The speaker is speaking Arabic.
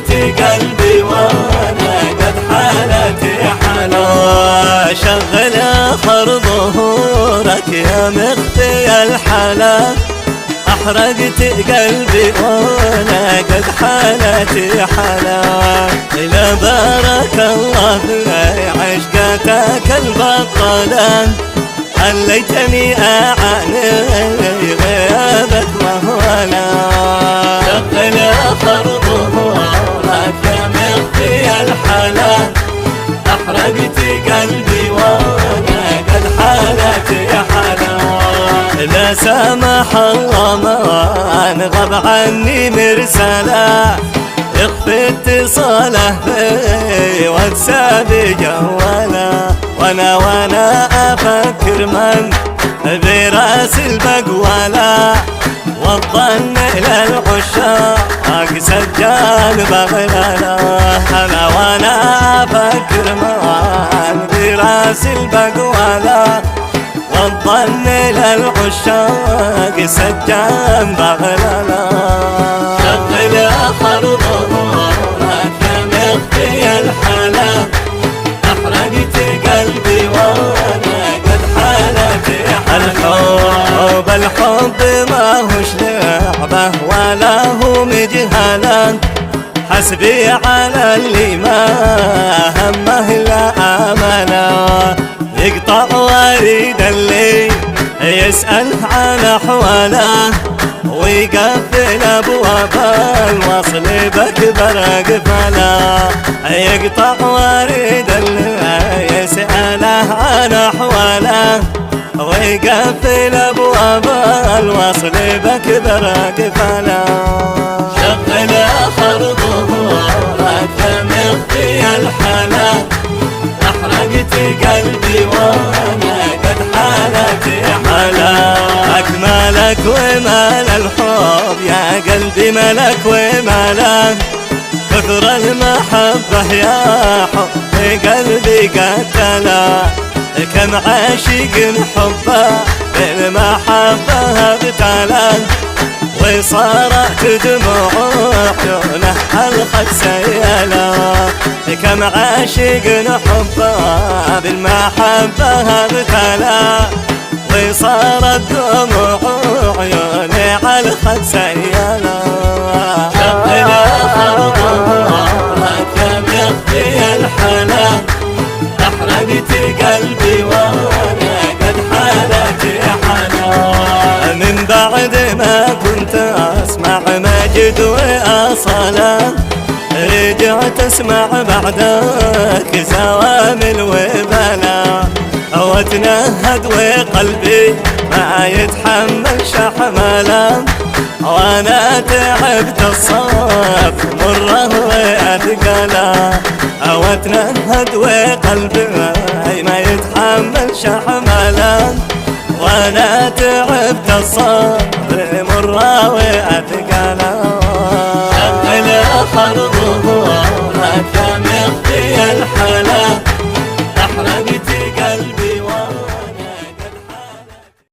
أحرقت قلبي وأنا قد حالتي حلا. شغل آخر ظهورك يا مخفي الحلا، أحرقت قلبي وأنا قد حالتي حلا. إلى بارك الله في عشقتك البطلة، خليتني أعاني غيابك وهولا. شغل آخر ظهورك يا مخفي الحلا، أحرقت قلبي وأنا قد حالتي حلا. لا سمح الله ما انغب عني مرسلا، يخفي اتصاله بي واتساب جوالا. وانا افكر من براس البقوالة، والظن الى العشاق سجان بغلالا. وانا افكر من براس البقوالة، والظن الى العشاق سجان بغلالا. شغل آخر ظهورك يا مخفي الحلا، أحرقت قلبي وأنا قد حالتي حلا. الحب ما هوش لعبة ولا هو مجهلا، حسبي على اللي ما همه لا أملا. يقطع وريد اللي يسأل عن أحواله، ويقفل أبواب الوصل بأكبر قفلا. يقطع وريد اللي يسأله عن أحواله، ويقفل أبواب الوصل بأكبر قفلا. شغل آخر ظهورك يا مخفي الحلا، أحرقت قلبي وأنا قد حالتي حلا. أكملك ومال الحب يا قلبي ملك وماله، كثر المحبة يا حب قلبي قتلا. كم عاشق حبه بالمحبة ابتلى، وصارت دموع عيونه الخد سيلا. كم عاشق حبه بالمحبة ابتلى، وصارت دموع عيونه على الخد سيلا. شغل آخر ظهورك يا مخفي الحلا، أحرقت قلبي وأنا قد حالتي حلا. من بعد ما كنت أسمع مجد وأصلا، رجعت أسمع بعدك زوامل وبلا. واتنهد وقلبي ما يتحمل شحملا، وانا تعبت الصف مره واثقلا. واتنهد وقلبي ما يتحمل شحملا، وانا تعبت الصف مره واثقلا.